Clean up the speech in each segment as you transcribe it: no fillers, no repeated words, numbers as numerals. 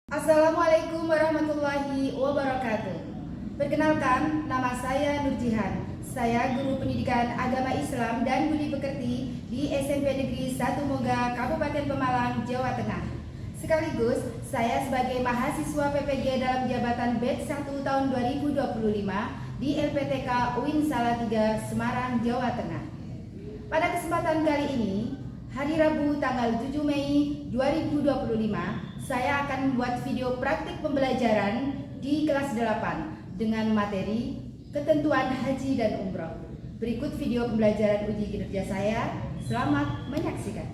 Assalamualaikum warahmatullahi wabarakatuh. Perkenalkan, nama saya Nur Jihan. Saya guru pendidikan agama Islam dan budi pekerti di SMP Negeri 1 Moga, Kabupaten Pemalang, Jawa Tengah. Sekaligus, saya sebagai mahasiswa PPG dalam jabatan batch 1 tahun 2025 di LPTK UIN Salatiga, Semarang, Jawa Tengah. Pada kesempatan kali ini, hari Rabu tanggal 7 Mei 2025, saya akan membuat video praktik pembelajaran di kelas 8 dengan materi ketentuan haji dan umroh. Berikut video pembelajaran uji kinerja saya. Selamat menyaksikan.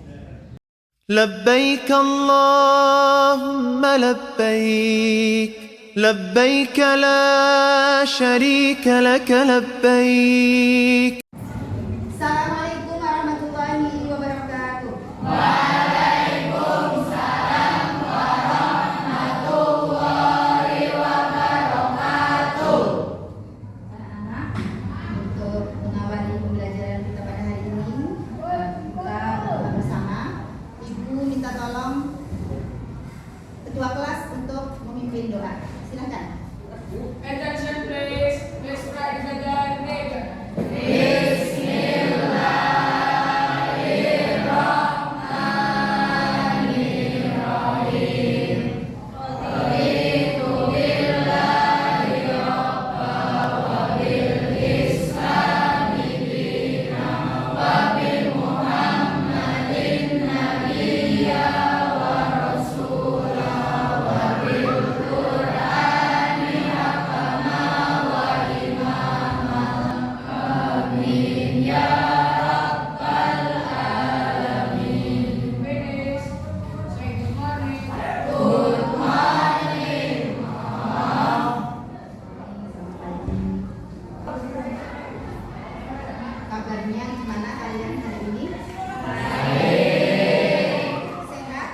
لبيك اللهم لبيك لبيك لا شريك لك لبيك. Assalamualaikum warahmatullahi wabarakatuh. Anak-anak, untuk mengawali pembelajaran kita pada hari ini, kita berdoa bersama. Ibu minta tolong ketua kelas untuk memimpin doa. Silakan. Attention please. Let's try it again. Finish. Say good morning. Kabarnya gimana kalian hari ini? Sehat?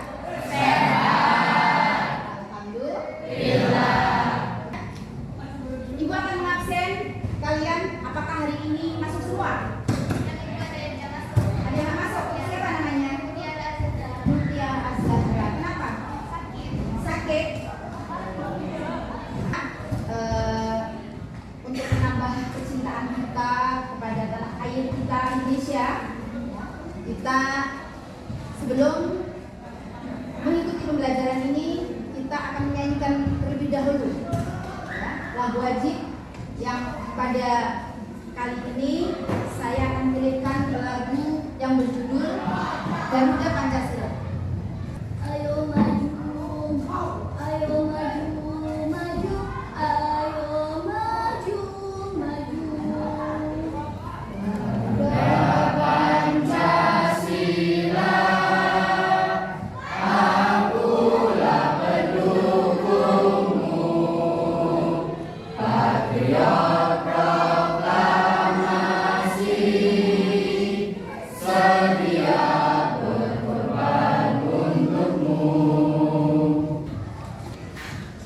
Alhamdulillah. Ibu akan mengabsen kalian. Apakah hari ini masuk semua? Ada yang masuk? Siapa namanya? Mutia Azhara. Kenapa? Sakit. Untuk menambah kecintaan kita kepada tanah air kita Indonesia, kita sebelum mengikuti pembelajaran ini, kita akan menyanyikan terlebih dahulu ya, lagu wajib yang pada kali ini saya akan menyanyikan lagu yang berjudul Garuda Pancasila. Ayo maju, ayo maju, maju, ayo maju, maju.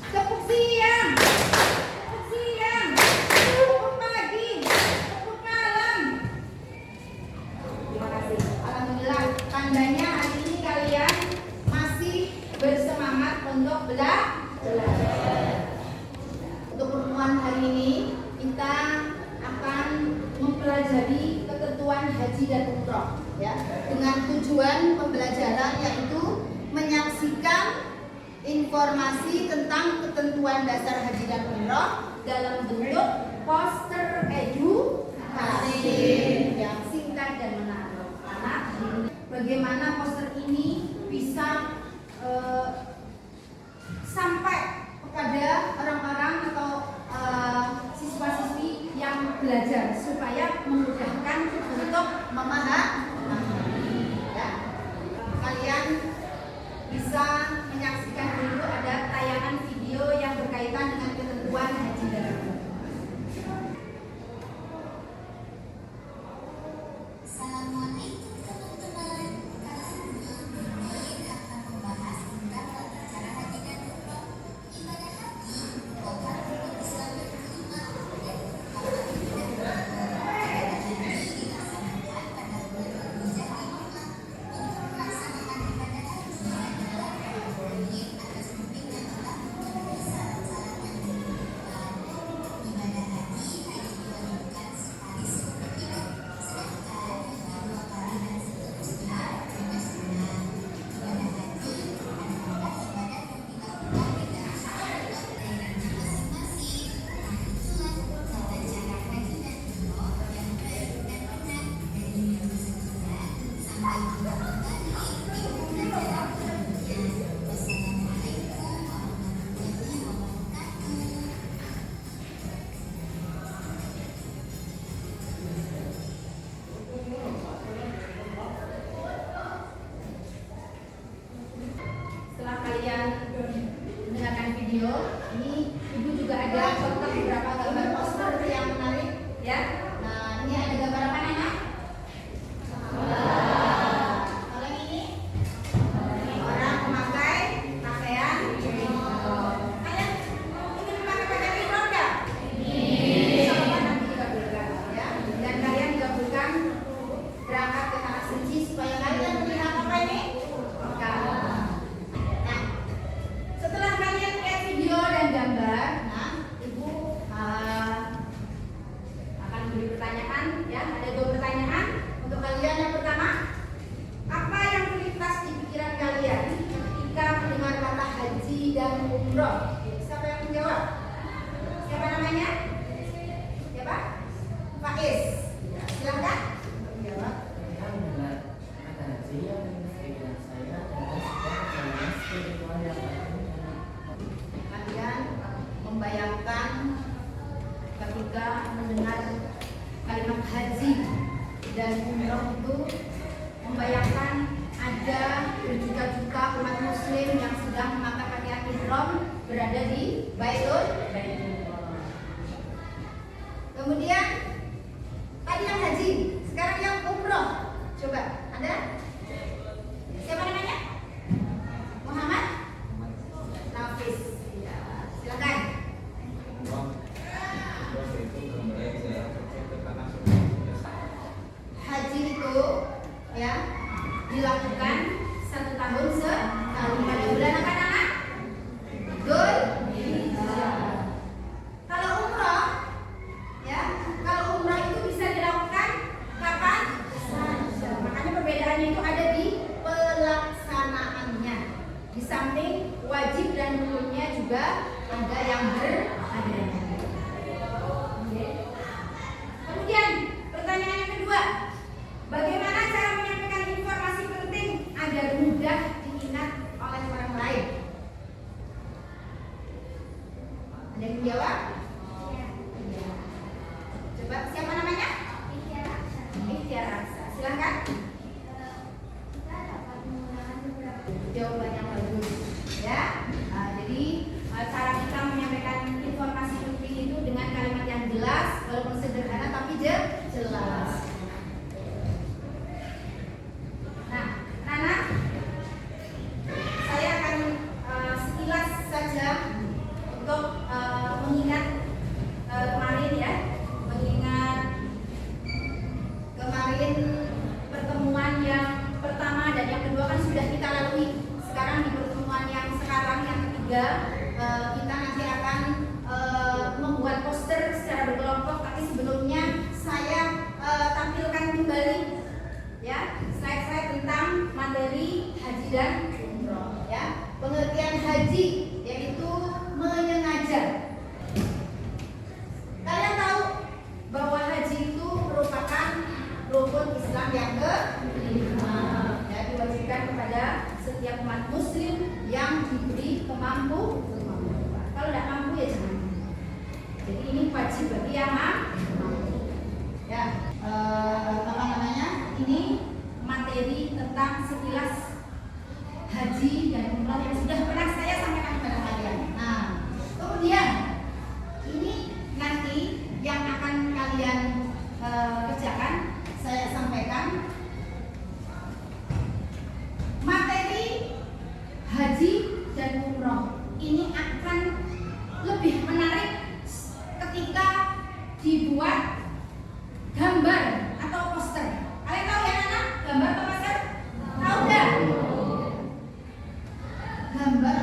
Tepuk siang, tepuk siang, tepuk pagi, tepuk malam. Terima kasih. Alhamdulillah, tandanya hari ini kalian masih bersemangat untuk belajar. Untuk pertemuan hari ini kita akan mempelajari ketentuan haji dan umroh, ya, dengan tujuan pembelajaran yaitu menyaksikan informasi tentang ketentuan dasar haji dan umroh dalam bentuk poster edukasi yang singkat dan menarik. Bagaimana poster ini bisa sampai kepada orang-orang atau siswa-siswi yang belajar supaya memudahkan untuk memahami. Ya. Kalian bisa menyaksikan dulu ada tayangan video yang berkaitan dengan ketentuan haji dan umroh. Assalamualaikum teman-teman. Kali ini akan membahas tentang Setelah kalian mendengarkan video, ini Ibu juga ada contoh beberapa gambar poster yang menarik, ya. Nah, ini ada gambar apa, Nana? Kalau yang ini orang memakai pakaian ihram. Kalian ingin memakai pakaian ihram nggak? Insyaallah nanti dikabulkan, ya. Dan kalian dikabulkan berangkat ke tanah suci supaya kalian melihat apa ini? Ka'bah. Nah, setelah kalian lihat video dan gambar, nah, Ibu akan beri pertanyaan, ya. Ada 2 pertanyaan untuk kalian. Yang pertama, apa yang terlintas di pikiran kalian ketika mendengar kata haji dan umroh? Siapa yang menjawab? Siapa namanya? Siapa? Faiz. Ya, silakan menjawab. Kalian membayangkan ketika mendengar kalimat haji dan umroh itu, membayangkan ada berjuta-juta umat muslim yang sedang memakai pakaian ihram berada di Baitul. Kemudian tadi yang haji, sekarang yang umroh. Coba, ada? Siapa namanya? Muhammad Nafis. Ya, silakan. Haji itu, ya, dilakukan 1 tahun sekali pada bulan apa, Nana? Dzulhijjah. Kalau umroh, ya, kalau umroh itu bisa dilakukan kapan saja. Makanya perbedaannya itu ada di pelaksanaannya. Di samping wajib dan rukunnya juga ada yang berbeda. Kemudian pertanyaan yang kedua, bagaimana cara menyampaikan informasi penting agar mudah diingat oleh orang lain? Ada yang menjawab? Coba, siapa namanya? Ikhtiar Aksa. Silakan. Jawaban yang bagus, ya. Jadi cara kita menyampaikan informasi penting itu dengan kalimat yang jelas, walaupun sederhana tapi jelas. Nah, Nana, saya akan sekilas saja untuk mengingat kemarin, ya, mengingat kemarin pertemuan yang pertama dan yang kedua kan sudah kita lalui. Sekarang di pertemuan yang sekarang yang ketiga, kita nanti akan membuat poster secara berkelompok. Tapi sebelumnya saya tampilkan kembali, ya, slide-slide tentang materi haji dan umroh, ya. Pengertian haji yaitu menyengaja. Kalian tahu bahwa haji itu merupakan rukun Islam yang ke-5, ya, diwajibkan kepada setiap umat muslim yang diberi kemampuan. Kalau tidak mampu ya jangan. Jadi ini wajib bagi yang mampu. Ya, apa namanya? Ini materi tentang sekilas haji dan umroh yang sudah pernah saya sampaikan kepada kalian. Nah, kemudian ini nanti yang akan kalian kerjakan, saya sampaikan materi haji dan umroh ini akan lebih menarik ketika dibuat gambar atau poster. Kalian tahu ya, anak? Gambar atau poster? Tahu nggak? Gambar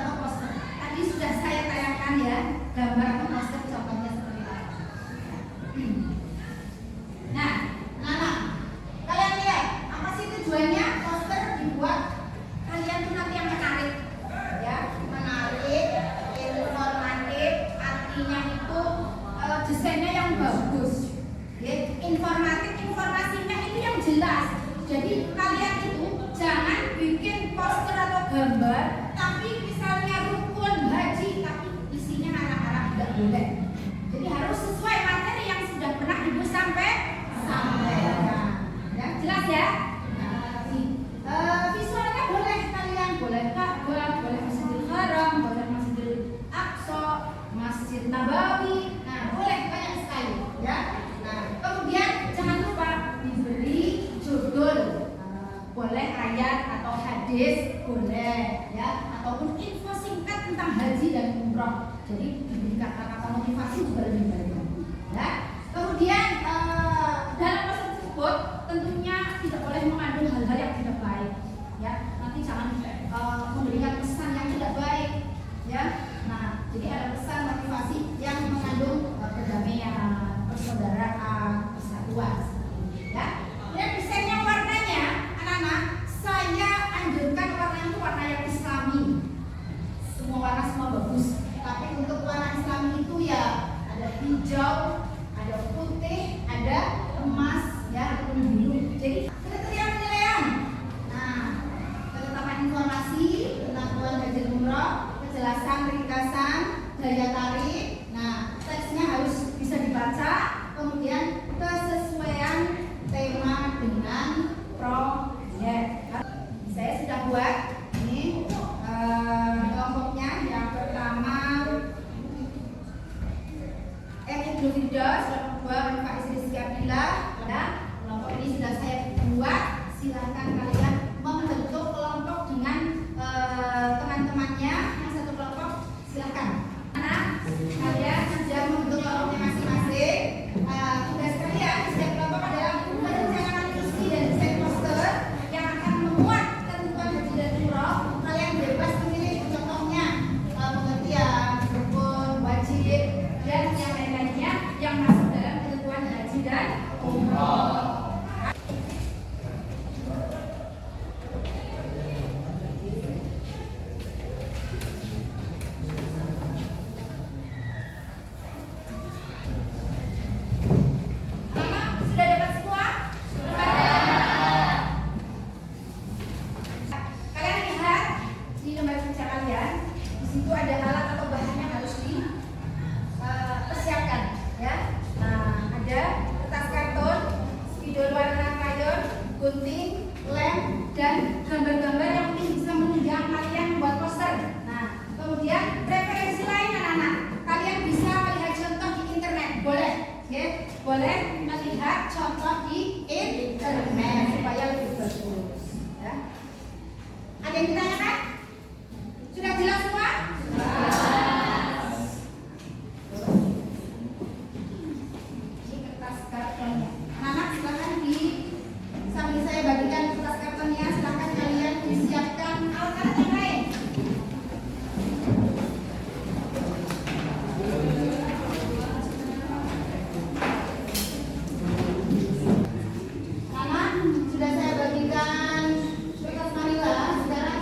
gambar, tapi misalnya rukun haji, tapi isinya anak-anak tidak boleh. Jadi harus sesuai materi yang sudah pernah ibu sampaikan. Ya, jelas ya? Visualnya boleh kalian, boleh Ka'bah, boleh Masjidil Haram, boleh Masjidil Aqsa, Masjid Nabawi. Nah, boleh banyak sekali, ya. Nah, kemudian jangan lupa diberi judul. Boleh ayat atau hadis, boleh, ya, ataupun info singkat tentang haji dan umroh. Jadi diberi kata-kata motivasi juga lebih baik, ya. Kemudian dalam pesan tersebut tentunya tidak boleh mengandung hal-hal yang tidak baik, ya. Nanti jangan memberikan pesan yang tidak baik, ya. Nah, jadi ada pesan motivasi yang mengandung perdamaian, persaudaraan, persatuan, ya. Kemudian desainnya, warnanya, anak-anak, saya anjurkan warnanya itu warna yang islami. Semua warna semua bagus, tapi untuk warna islami itu ya ada hijau, ada putih, ada emas, ya, ataupun biru. Jadi kriteria penilaian. Nah, ketetapan informasi tentang tujuan haji dan umroh, kejelasan ringkasan, daya tarik. Nah, teksnya harus bisa dibaca. Kemudian kesesuaian tema dengan proyek. Saya sudah buat ini kelompoknya. Yang pertama Ibnu Firdaus, kelompok 2 Pak Istri Siapillah. Nah, kelompok ini sudah saya buat. Silahkan kalian membentuk kelompok dengan teman-temannya. Yang satu kelompok silahkan. Nah, kalian sudah membentuk kelompoknya masing-masing. Tugas kalian di setiap kelompok adalah perencanaan isi dan desain poster yang akan memuat ketentuan haji dan umroh. Kalian bebas memilih contohnya pengertian, rukun, wajib, dan yang lain-lainnya yang masuk dalam ketentuan haji dan umroh. Sudah dapat semua? Kalian lihat di lembar kerja kalian, di situ ada alat atau bahan yang harus dipersiapkan, ya. Nah, ada kertas karton, spidol warna krayon, gunting, lem, dan gambar-gambar yang mungkin bisa menunjang kalian membuat poster. Nah, kemudian referensi lain, anak-anak, kalian bisa melihat contoh di internet, boleh, ya, boleh melihat contoh di internet supaya lebih bagus, ya. Ada yang ditanyakan? Sudah jelas semua? Ini kertas kartonnya. Anak-anak silakan sambil saya bagikan kertas kartonnya, silakan kalian disiapkan alat-alat yang lain. Anak, sudah saya bagikan kertas manila. Sekarang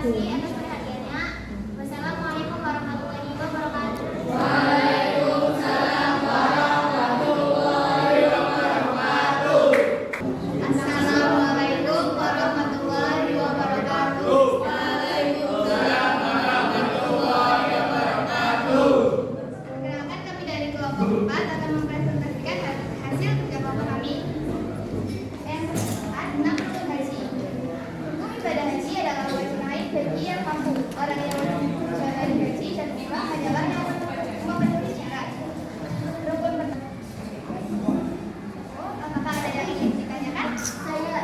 kasih atas perhatiannya. Wassalamualaikum warahmatullahi wabarakatuh. Assalamualaikum warahmatullahi wabarakatuh. Perkenalkan, kami dari kelompok 4 akan mempresentasikan hasil kerja kelompok kami. Yang pertama, tentang rukun haji. Hukum ibadah haji adalah wajib haid bagi yang mampu. Orang yang menjalani haji dan umrah adalah yang memenuhi syarat. Rukun pertama. Apakah ada yang ingin ditanyakan? Saya.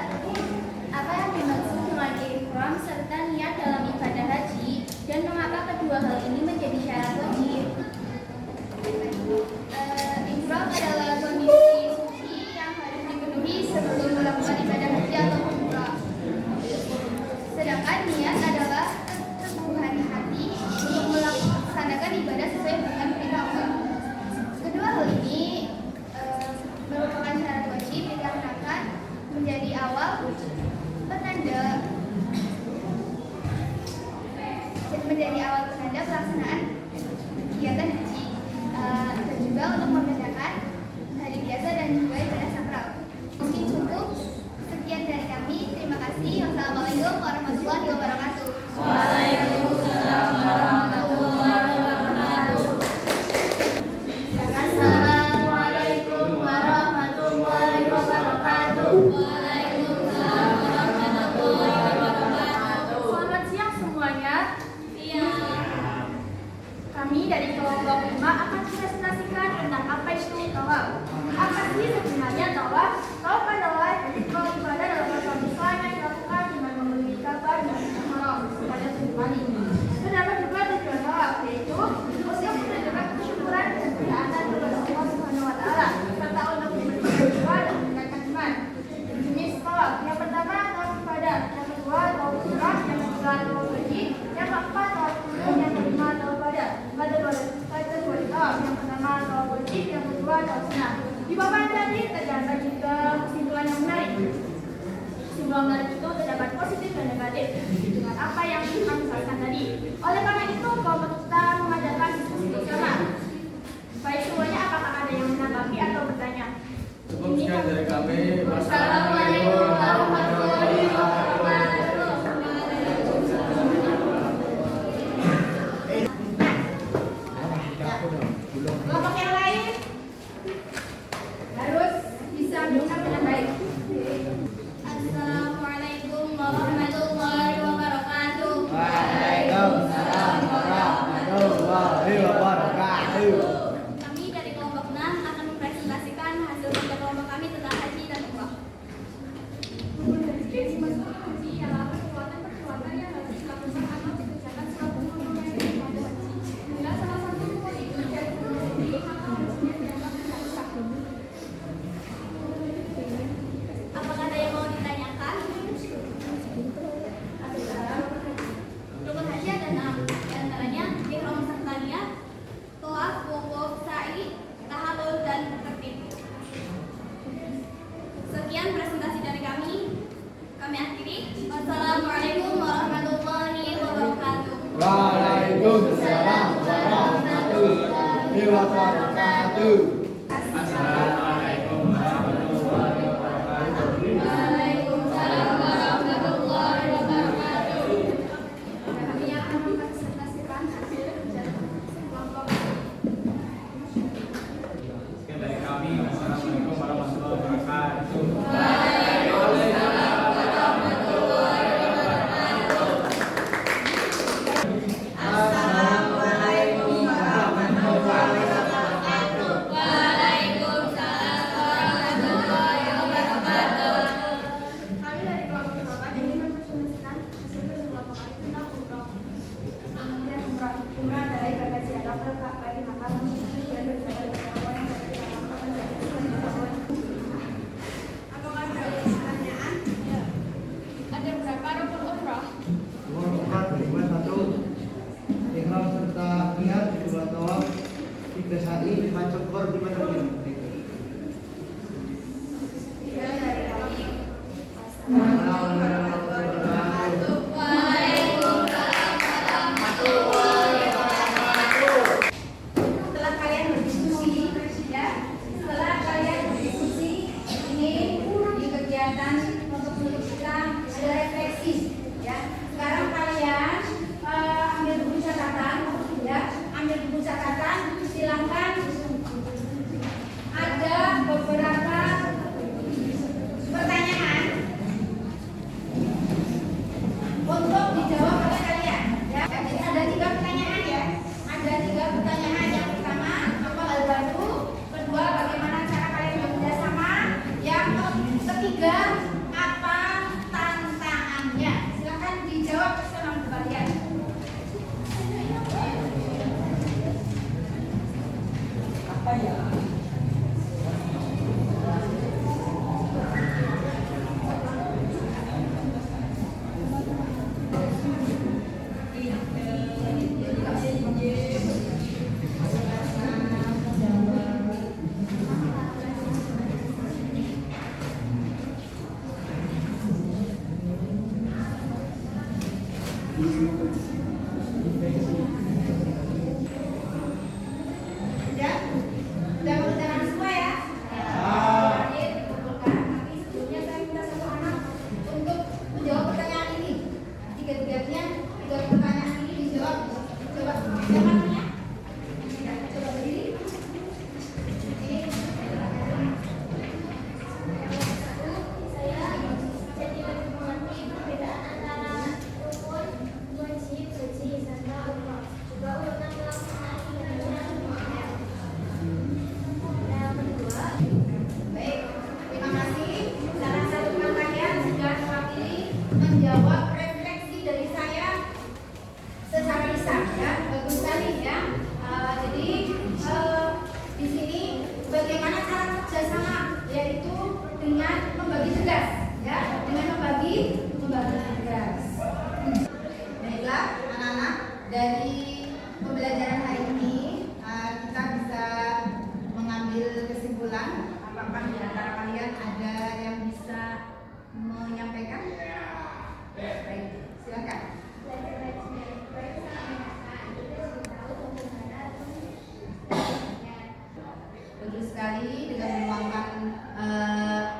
Apa yang dimaksud dengan ihram serta niat dalam ibadah haji dan mengapa kedua hal ini menjadi syarat wajib? Ihram adalah kondisi suci yang harus dipenuhi sebelum melakukan ibadah haji atau umrah. Sedangkan niat adalah keteguhan hati untuk melaksanakan ibadah sesuai dengan perintah Allah. Kedua hal ini merupakan syarat wajib dikarenakan menjadi awal penanda pelaksanaan kegiatan haji dan juga untuk membedakan hari biasa dan juga ibadah sakral. Mungkin cukup sekian dari kami. Terima kasih. Wassalamualaikum warahmatullahi wabarakatuh. Waalaikumsalam warahmatullahi wabarakatuh. Assalamualaikum warahmatullahi wabarakatuh. Waalaikumsalam warahmatullahi wabarakatuh. Selamat siang semuanya. Iya. Kami dari kelompok 5 akan mempresentasikan tentang apa itu tawaf. Apa sih sebenarnya tawaf? Tawaf adalah ritual ibadah dalam agama Islam yang dilakukan dengan memenuhi Ka'bah dan Haram pada 7 kali. Terdapat juga tujuan tawaf, yaitu untuk menunjukkan kesyukuran dan ketaatan kepada Allah Subhanahu wa Ta'ala, serta untuk memberikan doa dan meningkatkan iman. Jenis tawaf: yang pertama tawaf ibadah, yang kedua tawaf umrah, yang ketiga tawaf haji, yang keempat tawaf qudum, yang kelima tawaf ibadah. Pada dua tawaf, yang pertama tawaf wajib, yang kedua tawaf sunnah. Di paparan tadi terdapat juga kesimpulan yang menarik. Kesimpulan menarik itu terdapat positif dan negatif dengan apa yang kami sampaikan tadi. Oleh karena itu, kelompok kita mengadakan diskusi bersama. Baik semuanya, apakah ada yang menanggapi atau bertanya? Cukup sekian dari kami. Wassalamualaikum warahmatullahi wabarakatuh. Kelompok yang lain harus bisa mendengar dengan baik. Assalamualaikum warahmatullahi wabarakatuh. Waalaikumsalam warahmatullahi wabarakatuh. Kami dari kelompok 6 akan mempresentasikan hasil kerja kelompok kami tentang haji dan umrah. Haji adalah perbuatan yang harus dilakukan atau dikerjakan selama menunaikan ibadah haji. Bila salah satu rukun itu tidak dipenuhi, maka harusnya dianggap tidak sah. Apakah ada yang mau ditanyakan? Rukun haji ada 6, di antaranya ihram serta niat, tawaf, wukuf, sa'i, tahallul dan tertib. Sekian presentasi dari kami. Kami akhiri. Wassalamualaikum warahmatullahi wabarakatuh. Waalaikumsalam warahmatullahi wabarakatuh. Assalamualaikum warahmatullahi wabarakatuh. Waalaikumsalam warahmatullahi wabarakatuh. Kami akan mempresentasikan hasil kerja kelompok. Sekian dari kami. Assalamualaikum warahmatullahi wabarakatuh. Assalamualaikum warahmatullahi wabarakatuh. Waalaikumsalam warahmatullahi wabarakatuh. Kami dari kelompok 8 ingin mempresentasikan hasil kerja kelompok kami tentang umrah. Kemudian umrah adalah ibadah ziarah ke Ka'bah di Makkah dan beribadah kepada Allah yang berada di dalam Ka'bah dan Rasulullah. Apakah ada pertanyaan? Ada berapa rukun umrah? Umrah cuma 1, ihram serta niat, 2 tawaf, 3 sa'i, 5 cokor, 5 takbir. Tiga dari kami. Assalamualaikum warahmatullahi wabarakatuh. Waalaikumsalam untuk kita ada refleksi ya. Sekarang kalian ambil buku catatan ya, ambil buku catatan, silakan. Ada beberapa pertanyaan untuk dijawab oleh kalian ya. Jadi ada 3 pertanyaan ya. Ada 3 pertanyaan. Yang pertama, apa hal baru? Kedua, bagaimana cara kalian bekerja sama? Yang ketiga, apa tantangannya? Silakan dijawab sama kalian. Apa ya? Udah berjalan semua ya? Jadi dikumpulkan. Nanti sebelumnya saya minta satu anak untuk menjawab pertanyaan ini. Tiga-tiganya 3 pertanyaan ini dijawab. Coba siapa namanya? Ya, coba berdiri. Oke. Saya jadi lebih mengerti perbedaan antara rukun, wajib, suci, serta umroh. Juga urutan pelaksanaan ibadah umroh. Yang kedua, Baik, terima kasih. Salah satu teman kalian sudah mewakili menjawab refleksi dari saya secara lisan ya. Bagus sekali ya. Jadi di sini bagaimana cara kerjasama, yaitu dengan membagi tugas ya, dengan membagi tugas. Baiklah anak-anak, dari pembelajaran hari ini kita bisa mengambil kesimpulan. Apakah di antara kalian ada yang bisa menyampaikan? Baik, silakan. belajar baik sama kita sudah tahu bagaimana Betul sekali, dengan menuangkan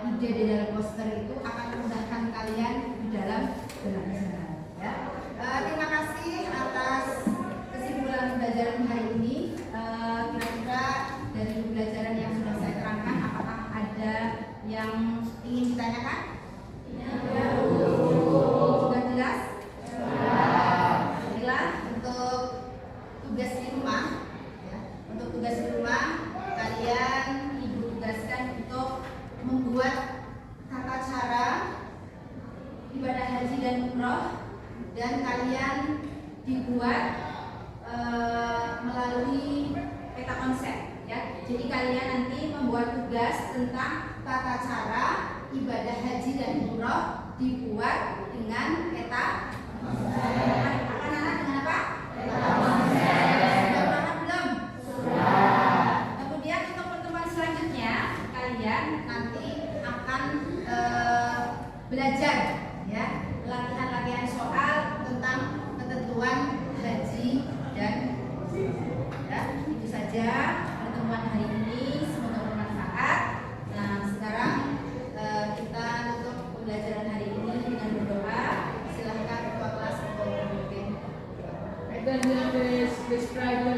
ide di dalam poster itu akan memudahkan kalian di dalam belajar. Ya. Terima kasih atas kesimpulan pembelajaran hari ini. Kira-kira dari pembelajaran yang sudah saya terangkan, apakah ada yang ingin ditanyakan? Sudah jelas? Baiklah, untuk tugas di rumah, ya, untuk tugas di rumah kalian ibu tugaskan untuk membuat tata cara ibadah haji dan umroh, dan kalian dibuat melalui peta konsep ya. Jadi kalian nanti membuat tugas tentang tata cara ibadah haji dan umroh dibuat dengan peta konsep. Anak-anak dengan apa? Peta konsep. Sudah paham belum? Sudah. Kemudian untuk pertemuan selanjutnya kalian nanti akan belajar ya, latihan-latihan soal tentang ketentuan haji dan ya. Itu saja pertemuan hari ini, semoga bermanfaat. Nah, sekarang kita tutup pembelajaran hari ini dengan berdoa. Silahkan ketua kelas untuk memimpin. Please prescribe